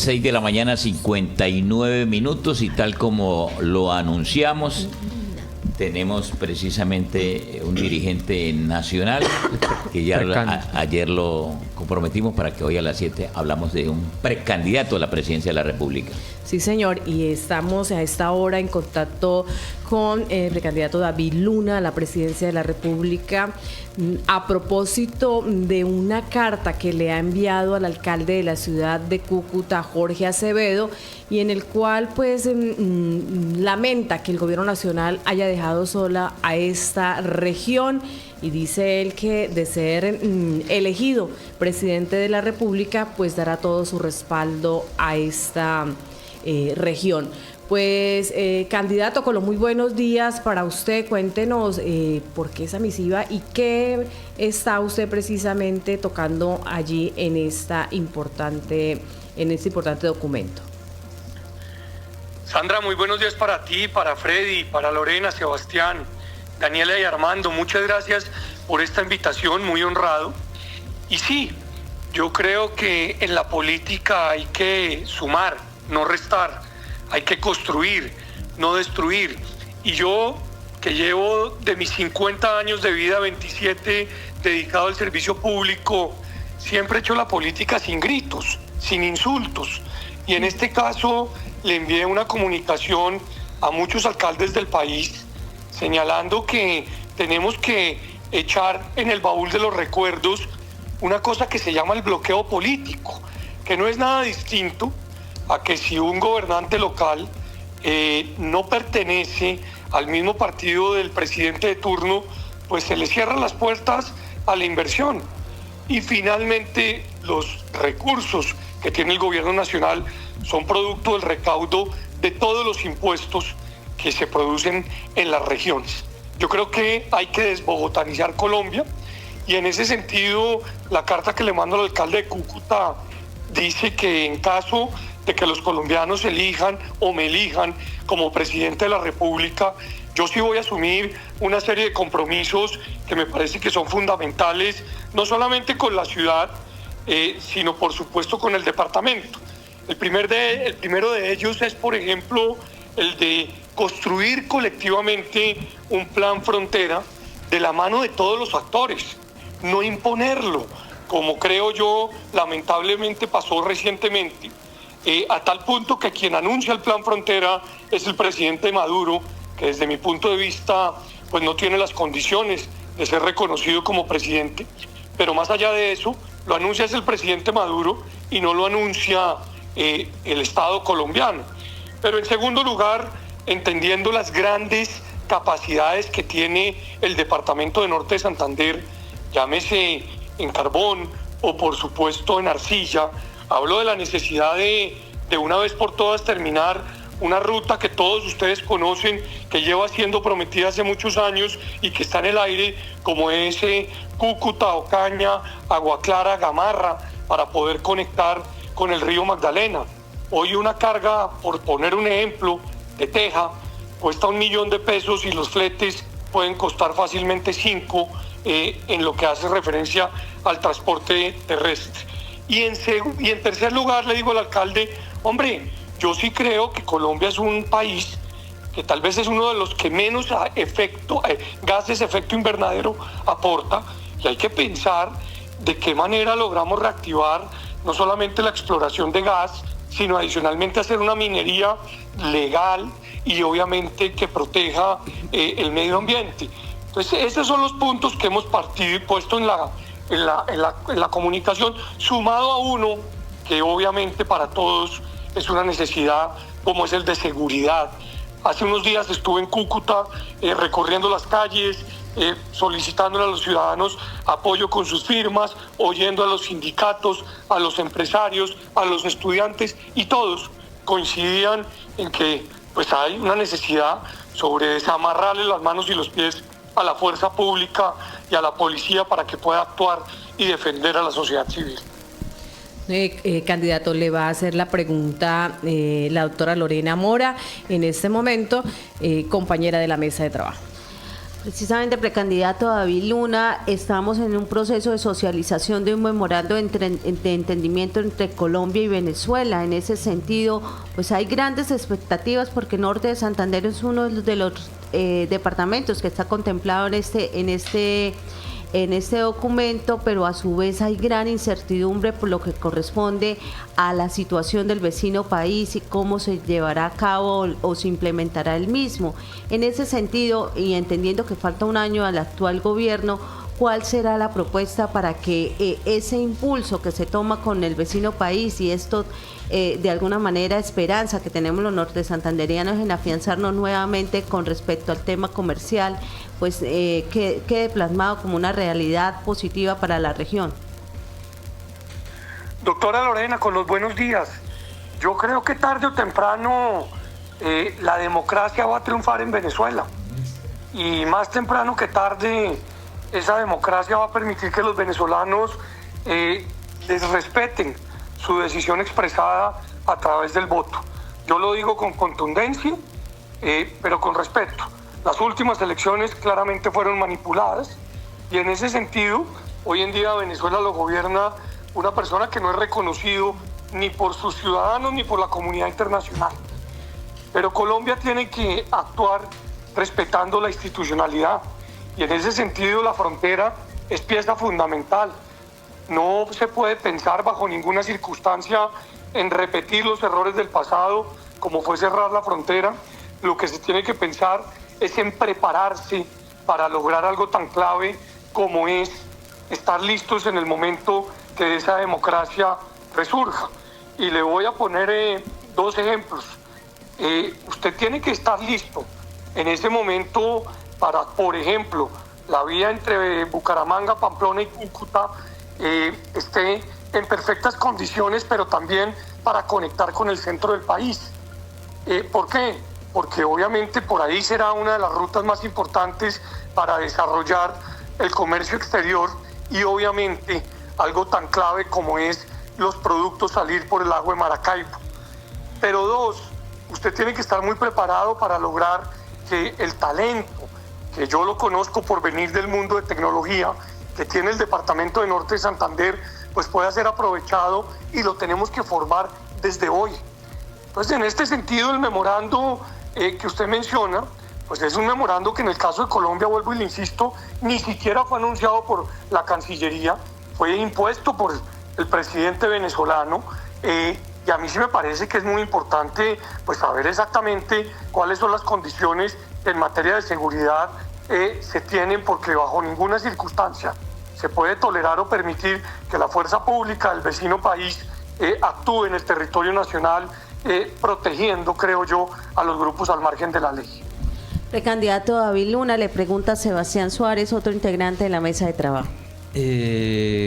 6 de la mañana, 59 minutos, y tal como lo anunciamos, tenemos precisamente un dirigente nacional que ya ayer lo comprometimos para que hoy a las 7 hablamos de un precandidato a la presidencia de la República. Sí, señor, y estamos a esta hora en contacto con el precandidato David Luna a la presidencia de la República a propósito de una carta que le ha enviado al alcalde de la ciudad de Cúcuta, Jorge Acevedo, y en el cual pues lamenta que el gobierno nacional haya dejado sola a esta región, y dice él que de ser elegido presidente de la República pues dará todo su respaldo a esta región. Pues candidato, con los muy buenos días para usted. Cuéntenos por qué esa misiva y qué está usted precisamente tocando allí en este importante documento. Sandra, muy buenos días para ti, para Freddy, para Lorena, Sebastián, Daniela y Armando. Muchas gracias por esta invitación, muy honrado. Y sí, yo creo que en la política hay que sumar, no restar. Hay que construir, no destruir. Y yo, que llevo de mis 50 años de vida, 27 dedicado al servicio público, siempre he hecho la política sin gritos, sin insultos. Y en este caso le envié una comunicación a muchos alcaldes del país señalando que tenemos que echar en el baúl de los recuerdos una cosa que se llama el bloqueo político, que no es nada distinto a que si un gobernante local no pertenece al mismo partido del presidente de turno, pues se le cierran las puertas a la inversión. Y finalmente los recursos que tiene el gobierno nacional son producto del recaudo de todos los impuestos que se producen en las regiones. Yo creo que hay que desbogotanizar Colombia, y en ese sentido la carta que le mando al alcalde de Cúcuta dice que en caso de que los colombianos elijan o me elijan como presidente de la República, yo sí voy a asumir una serie de compromisos que me parece que son fundamentales, no solamente con la ciudad, sino por supuesto con el departamento. El primero de ellos es, por ejemplo, el de construir colectivamente un plan frontera de la mano de todos los actores, no imponerlo, como creo yo lamentablemente pasó recientemente, a tal punto que quien anuncia el plan frontera es el presidente Maduro, que desde mi punto de vista pues no tiene las condiciones de ser reconocido como presidente. Pero más allá de eso, lo anuncia es el presidente Maduro y no lo anuncia el Estado colombiano. Pero en segundo lugar, entendiendo las grandes capacidades que tiene el departamento de Norte de Santander, llámese en carbón o por supuesto en arcilla, hablo de la necesidad de una vez por todas terminar una ruta que todos ustedes conocen, que lleva siendo prometida hace muchos años y que está en el aire, como es Cúcuta, Ocaña, Agua Clara, Gamarra, para poder conectar con el río Magdalena. Hoy una carga, por poner un ejemplo, de teja cuesta $1 millón y los fletes pueden costar fácilmente 5 en lo que hace referencia al transporte terrestre. Y en tercer lugar le digo al alcalde, hombre, yo sí creo que Colombia es un país que tal vez es uno de los que menos gases efecto invernadero aporta, y hay que pensar de qué manera logramos reactivar no solamente la exploración de gas, sino adicionalmente hacer una minería legal y obviamente que proteja el medio ambiente. Entonces, estos son los puntos que hemos puesto en la comunicación, sumado a uno que obviamente para todos es una necesidad, como es el de seguridad. Hace unos días estuve en Cúcuta recorriendo las calles, solicitándole a los ciudadanos apoyo con sus firmas, oyendo a los sindicatos, a los empresarios, a los estudiantes, y todos coincidían en que pues hay una necesidad sobre desamarrarle las manos y los pies a la fuerza pública y a la policía para que pueda actuar y defender a la sociedad civil. Candidato, le va a hacer la pregunta la doctora Lorena Mora, en este momento compañera de la mesa de trabajo. Precisamente, precandidato David Luna, estamos en un proceso de socialización de un memorando de entendimiento entre Colombia y Venezuela. En ese sentido, pues hay grandes expectativas porque Norte de Santander es uno de los departamentos que está contemplado en este documento, pero a su vez hay gran incertidumbre por lo que corresponde a la situación del vecino país y cómo se llevará a cabo o se implementará el mismo. En ese sentido, y entendiendo que falta un año al actual gobierno, ¿cuál será la propuesta para que ese impulso que se toma con el vecino país y esto de alguna manera esperanza que tenemos los norte santanderianos en afianzarnos nuevamente con respecto al tema comercial, pues quede plasmado como una realidad positiva para la región? Doctora Lorena, con los buenos días. Yo creo que tarde o temprano la democracia va a triunfar en Venezuela. Y más temprano que tarde, esa democracia va a permitir que los venezolanos les respeten su decisión expresada a través del voto. Yo lo digo con contundencia, pero con respeto. Las últimas elecciones claramente fueron manipuladas y en ese sentido, hoy en día Venezuela lo gobierna una persona que no es reconocido ni por sus ciudadanos ni por la comunidad internacional. Pero Colombia tiene que actuar respetando la institucionalidad y en ese sentido la frontera es pieza fundamental. No se puede pensar bajo ninguna circunstancia en repetir los errores del pasado, como fue cerrar la frontera. Lo que se tiene que pensar es en prepararse para lograr algo tan clave como es estar listos en el momento que esa democracia resurja. Y le voy a poner dos ejemplos. Usted tiene que estar listo en ese momento para, por ejemplo, la vía entre Bucaramanga, Pamplona y Cúcuta esté en perfectas condiciones, pero también para conectar con el centro del país. ¿Por qué? Porque obviamente por ahí será una de las rutas más importantes para desarrollar el comercio exterior y obviamente algo tan clave como es los productos salir por el lago de Maracaibo. Pero dos, usted tiene que estar muy preparado para lograr que el talento, que yo lo conozco por venir del mundo de tecnología, que tiene el departamento de Norte de Santander, pues pueda ser aprovechado y lo tenemos que formar desde hoy. Entonces, en este sentido, el memorando que usted menciona, pues es un memorando que en el caso de Colombia, vuelvo y le insisto, ni siquiera fue anunciado por la Cancillería, fue impuesto por el presidente venezolano, y a mí sí me parece que es muy importante pues saber exactamente cuáles son las condiciones en materia de seguridad se tienen, porque bajo ninguna circunstancia se puede tolerar o permitir que la fuerza pública del vecino país actúe en el territorio nacional, protegiendo, creo yo, a los grupos al margen de la ley. Precandidato David Luna, le pregunta a Sebastián Suárez, otro integrante de la mesa de trabajo.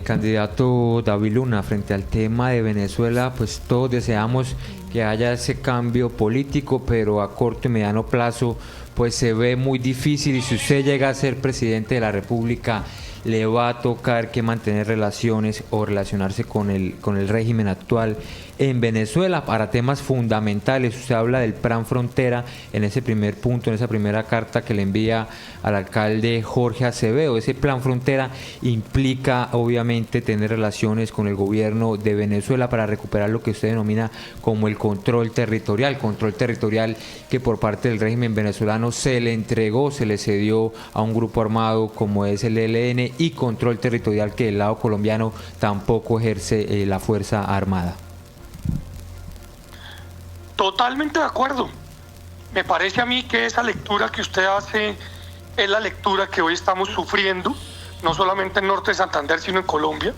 Candidato David Luna, frente al tema de Venezuela, pues todos deseamos que haya ese cambio político, pero a corto y mediano plazo pues se ve muy difícil, y si usted llega a ser presidente de la República le va a tocar que mantener relaciones o relacionarse con el régimen actual en Venezuela para temas fundamentales. Usted habla del plan frontera en ese primer punto, en esa primera carta que le envía al alcalde Jorge Acevedo. Ese plan frontera implica obviamente tener relaciones con el gobierno de Venezuela para recuperar lo que usted denomina como el control territorial que por parte del régimen venezolano se le entregó, se le cedió a un grupo armado como es el ELN, y control territorial que del lado colombiano tampoco ejerce la Fuerza Armada. Totalmente de acuerdo. Me parece a mí que esa lectura que usted hace es la lectura que hoy estamos sufriendo, no solamente en Norte de Santander, sino en Colombia.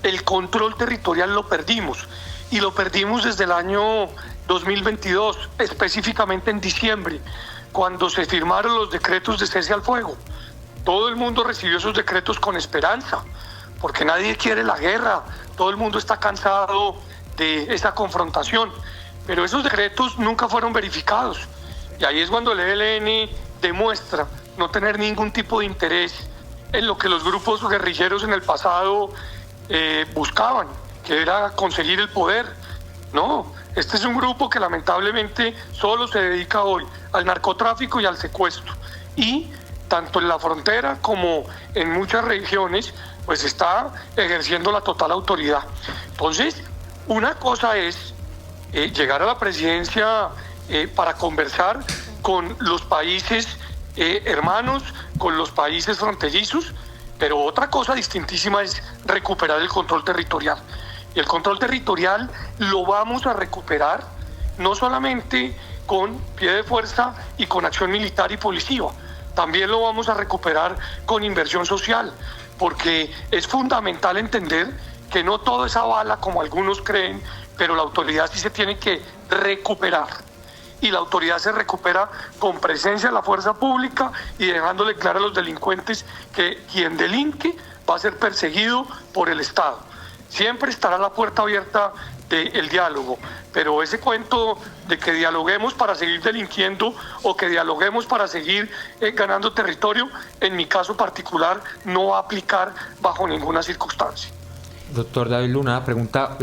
El control territorial lo perdimos, y lo perdimos desde el año 2022, específicamente en diciembre, cuando se firmaron los decretos de cese al fuego. Todo el mundo recibió esos decretos con esperanza, porque nadie quiere la guerra, todo el mundo está cansado de esa confrontación, pero esos decretos nunca fueron verificados, y ahí es cuando el ELN demuestra no tener ningún tipo de interés en lo que los grupos guerrilleros en el pasado buscaban, que era conseguir el poder. No, este es un grupo que lamentablemente solo se dedica hoy al narcotráfico y al secuestro, y tanto en la frontera como en muchas regiones, pues está ejerciendo la total autoridad. Entonces, una cosa es llegar a la presidencia para conversar con los países hermanos, con los países fronterizos, pero otra cosa distintísima es recuperar el control territorial. Y el control territorial lo vamos a recuperar no solamente con pie de fuerza y con acción militar y policía, también lo vamos a recuperar con inversión social, porque es fundamental entender que no todo es a bala como algunos creen, pero la autoridad sí se tiene que recuperar. Y la autoridad se recupera con presencia de la fuerza pública y dejándole claro a los delincuentes que quien delinque va a ser perseguido por el Estado. Siempre estará la puerta abierta del diálogo, pero ese cuento de que dialoguemos para seguir delinquiendo o que dialoguemos para seguir ganando territorio, en mi caso particular, no va a aplicar bajo ninguna circunstancia. Doctor David Luna, pregunta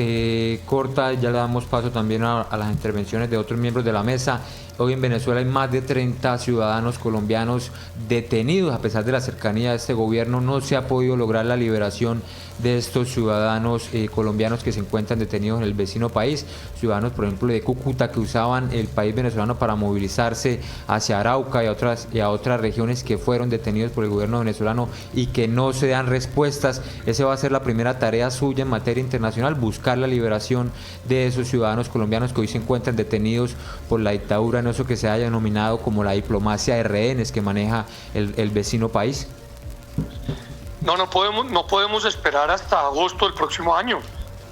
corta, ya le damos paso también a las intervenciones de otros miembros de la mesa. Hoy en Venezuela hay más de 30 ciudadanos colombianos detenidos. A pesar de la cercanía de este gobierno, no se ha podido lograr la liberación de estos ciudadanos colombianos que se encuentran detenidos en el vecino país. Ciudadanos, por ejemplo, de Cúcuta, que usaban el país venezolano para movilizarse hacia Arauca y a otras regiones, que fueron detenidos por el gobierno venezolano y que no se dan respuestas. Esa va a ser la primera tarea suya en materia internacional, buscar la liberación de esos ciudadanos colombianos que hoy se encuentran detenidos por la dictadura, en eso que se haya denominado como la diplomacia de rehenes que maneja el vecino país. No podemos esperar hasta agosto del próximo año.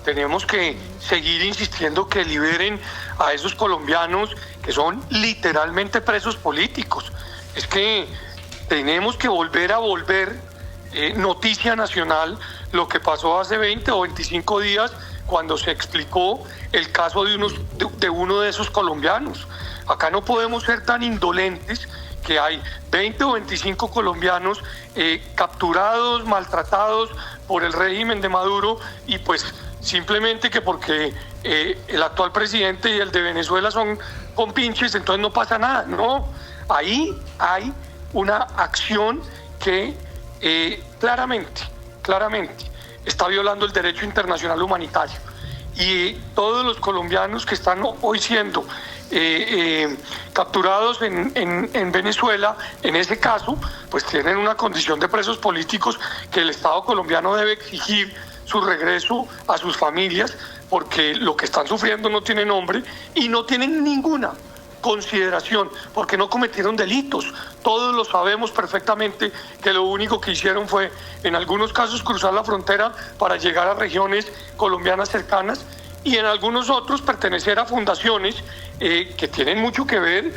Tenemos que seguir insistiendo que liberen a esos colombianos que son literalmente presos políticos. Es que tenemos que volver noticia nacional lo que pasó hace 20 o 25 días cuando se explicó el caso de uno de esos colombianos. Acá no podemos ser tan indolentes que hay 20 o 25 colombianos capturados, maltratados por el régimen de Maduro, y pues simplemente que porque el actual presidente y el de Venezuela son compinches, entonces no pasa nada. No, ahí hay una acción que claramente está violando el derecho internacional humanitario, y todos los colombianos que están hoy siendo capturados en Venezuela, en ese caso, pues tienen una condición de presos políticos que el Estado colombiano debe exigir su regreso a sus familias, porque lo que están sufriendo no tiene nombre y no tienen ninguna consideración, porque no cometieron delitos. Todos lo sabemos perfectamente, que lo único que hicieron fue, en algunos casos, cruzar la frontera para llegar a regiones colombianas cercanas, y en algunos otros pertenecer a fundaciones que tienen mucho que ver,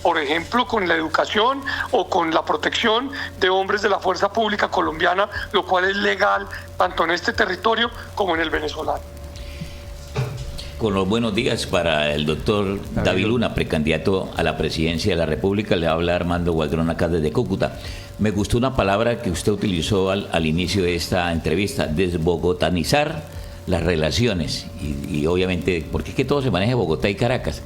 por ejemplo, con la educación o con la protección de hombres de la fuerza pública colombiana, lo cual es legal tanto en este territorio como en el venezolano. Con los buenos días para el doctor David Luna, precandidato a la presidencia de la República. Le habla Armando Gualdrón acá desde Cúcuta. Me gustó una palabra que usted utilizó al inicio de esta entrevista: desbogotanizar las relaciones, y obviamente, porque es que todo se maneja en Bogotá y Caracas.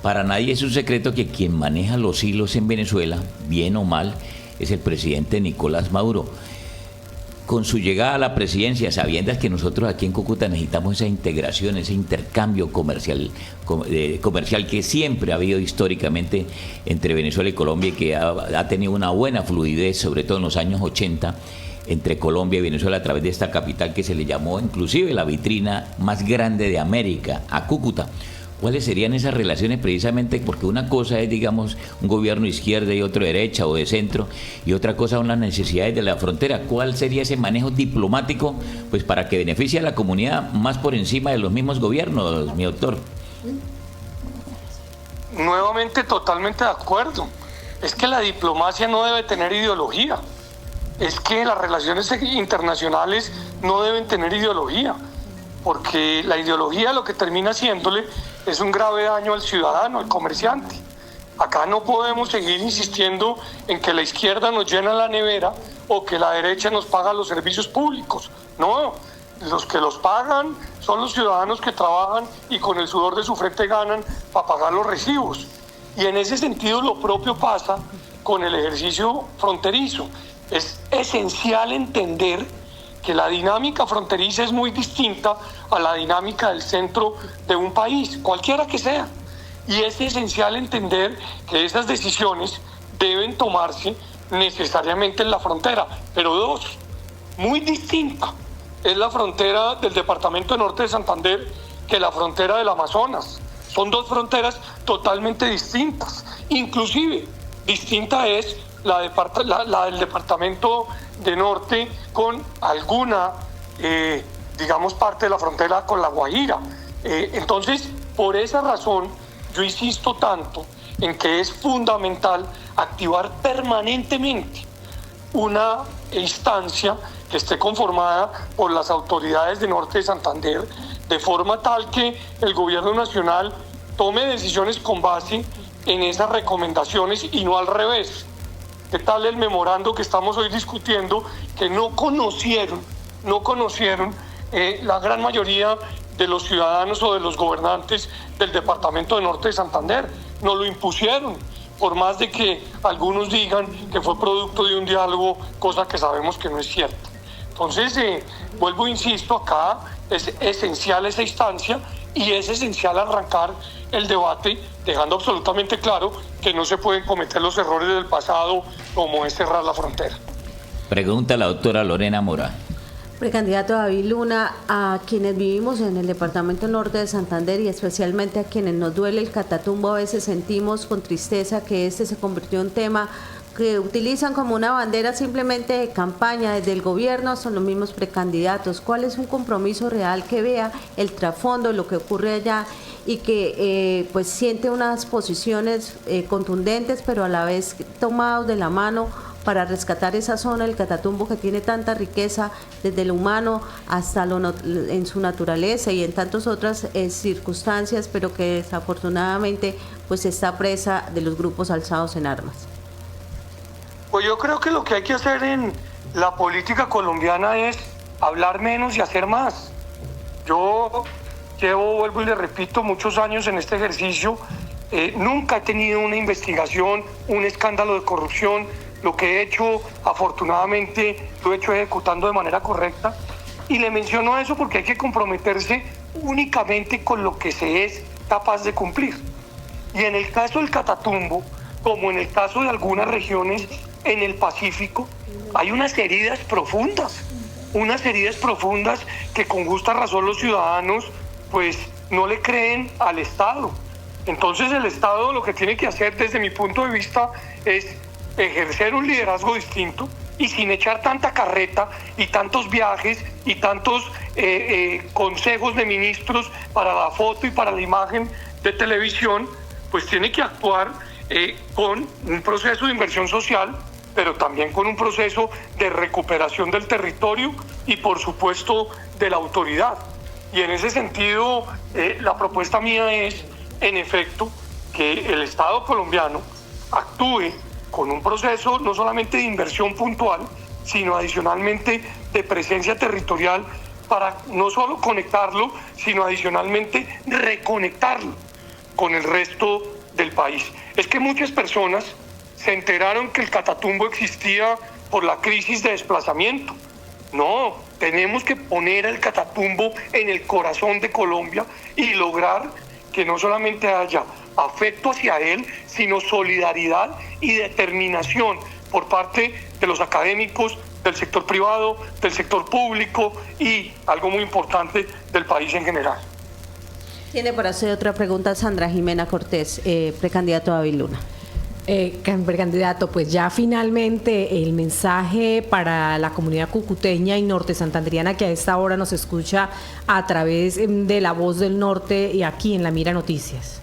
Para nadie es un secreto que quien maneja los hilos en Venezuela, bien o mal, es el presidente Nicolás Maduro. Con su llegada a la presidencia, sabiendo que nosotros aquí en Cúcuta necesitamos esa integración, ese intercambio comercial que siempre ha habido históricamente entre Venezuela y Colombia, y que ha tenido una buena fluidez, sobre todo en los años 80, entre Colombia y Venezuela, a través de esta capital que se le llamó inclusive la vitrina más grande de América, a Cúcuta. ¿Cuáles serían esas relaciones precisamente? Porque una cosa es, digamos, un gobierno de izquierda y otro de derecha o de centro, y otra cosa son las necesidades de la frontera. ¿Cuál sería ese manejo diplomático, pues, para que beneficie a la comunidad más por encima de los mismos gobiernos, mi doctor? Nuevamente, totalmente de acuerdo. Es que la diplomacia no debe tener ideología. Es que las relaciones internacionales no deben tener ideología, porque la ideología lo que termina haciéndole es un grave daño al ciudadano, al comerciante. Acá no podemos seguir insistiendo en que la izquierda nos llena la nevera o que la derecha nos paga los servicios públicos. No, los que los pagan son los ciudadanos que trabajan y con el sudor de su frente ganan para pagar los recibos. Y en ese sentido lo propio pasa con el ejercicio fronterizo. Es esencial entender que la dinámica fronteriza es muy distinta a la dinámica del centro de un país, cualquiera que sea. Y es esencial entender que esas decisiones deben tomarse necesariamente en la frontera. Pero dos, muy distinta es la frontera del departamento de Norte de Santander que la frontera del Amazonas. Son dos fronteras totalmente distintas. Inclusive, distinta es la del departamento de Norte con alguna, digamos, parte de la frontera con La Guajira. Entonces, por esa razón, yo insisto tanto en que es fundamental activar permanentemente una instancia que esté conformada por las autoridades de Norte de Santander, de forma tal que el gobierno nacional tome decisiones con base en esas recomendaciones y no al revés. ¿Qué tal el memorando que estamos hoy discutiendo, que no conocieron la gran mayoría de los ciudadanos o de los gobernantes del departamento de Norte de Santander? Nos lo impusieron, por más de que algunos digan que fue producto de un diálogo, cosa que sabemos que no es cierta. Entonces, vuelvo e insisto, acá es esencial esa instancia y es esencial arrancar el debate dejando absolutamente claro que no se pueden cometer los errores del pasado como es cerrar la frontera. Pregunta la doctora Lorena Mora. Precandidato David Luna, a quienes vivimos en el departamento norte de Santander y especialmente a quienes nos duele el Catatumbo, a veces sentimos con tristeza que este se convirtió en un tema que utilizan como una bandera simplemente de campaña desde el gobierno hasta los mismos precandidatos. ¿Cuál es un compromiso real que vea el trasfondo de lo que ocurre allá y que pues siente unas posiciones contundentes pero a la vez tomados de la mano para rescatar esa zona del Catatumbo que tiene tanta riqueza desde lo humano hasta en su naturaleza y en tantas otras circunstancias, pero que desafortunadamente pues está presa de los grupos alzados en armas? Pues yo creo que lo que hay que hacer en la política colombiana es hablar menos y hacer más. Yo vuelvo y le repito, muchos años en este ejercicio, nunca he tenido una investigación, un escándalo de corrupción. Lo que he hecho, afortunadamente, lo he hecho ejecutando de manera correcta. Y le menciono eso porque hay que comprometerse únicamente con lo que se es capaz de cumplir. Y en el caso del Catatumbo, como en el caso de algunas regiones en el Pacífico, hay unas heridas profundas que con justa razón los ciudadanos pues no le creen al Estado. Entonces el Estado lo que tiene que hacer desde mi punto de vista es ejercer un liderazgo distinto y sin echar tanta carreta y tantos viajes y tantos consejos de ministros para la foto y para la imagen de televisión, pues tiene que actuar con un proceso de inversión social, pero también con un proceso de recuperación del territorio y por supuesto de la autoridad. Y en ese sentido, la propuesta mía es, en efecto, que el Estado colombiano actúe con un proceso no solamente de inversión puntual, sino adicionalmente de presencia territorial para no solo conectarlo, sino adicionalmente reconectarlo con el resto del país. Es que muchas personas se enteraron que el Catatumbo existía por la crisis de desplazamiento. No, tenemos que poner el Catatumbo en el corazón de Colombia y lograr que no solamente haya afecto hacia él, sino solidaridad y determinación por parte de los académicos, del sector privado, del sector público y, algo muy importante, del país en general. Tiene para hacer otra pregunta Sandra Jimena Cortés, precandidato David Luna. Precandidato, pues ya finalmente el mensaje para la comunidad cucuteña y norte santanderiana que a esta hora nos escucha a través de La Voz del Norte y aquí en La Mira Noticias.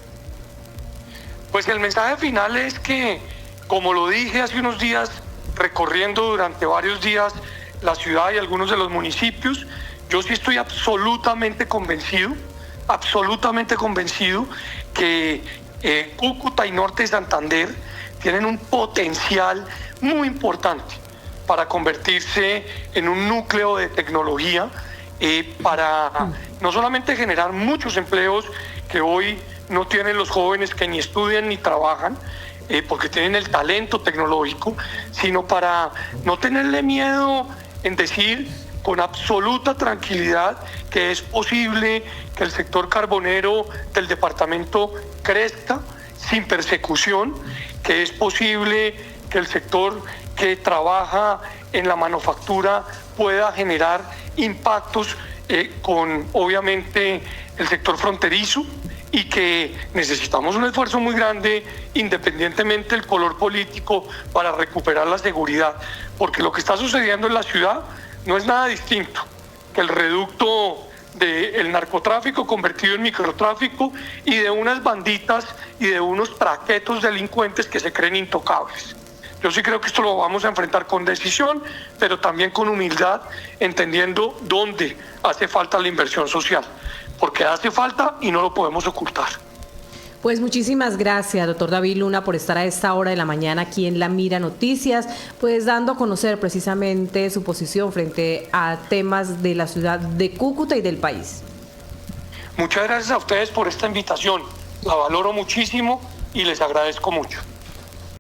Pues el mensaje final es que, como lo dije hace unos días, recorriendo durante varios días la ciudad y algunos de los municipios, yo sí estoy absolutamente convencido que Cúcuta y Norte de Santander tienen un potencial muy importante para convertirse en un núcleo de tecnología, para no solamente generar muchos empleos que hoy no tienen los jóvenes que ni estudian ni trabajan, porque tienen el talento tecnológico, sino para no tenerle miedo en decir con absoluta tranquilidad que es posible que el sector carbonero del departamento crezca sin persecución, que es posible que el sector que trabaja en la manufactura pueda generar impactos con, obviamente, el sector fronterizo, y que necesitamos un esfuerzo muy grande, independientemente del color político, para recuperar la seguridad, porque lo que está sucediendo en la ciudad no es nada distinto que el reducto del narcotráfico convertido en microtráfico y de unas banditas y de unos traquetos delincuentes que se creen intocables. Yo sí creo que esto lo vamos a enfrentar con decisión, pero también con humildad, entendiendo dónde hace falta la inversión social, porque hace falta y no lo podemos ocultar. Pues muchísimas gracias, doctor David Luna, por estar a esta hora de la mañana aquí en La Mira Noticias, pues dando a conocer precisamente su posición frente a temas de la ciudad de Cúcuta y del país. Muchas gracias a ustedes por esta invitación, la valoro muchísimo y les agradezco mucho.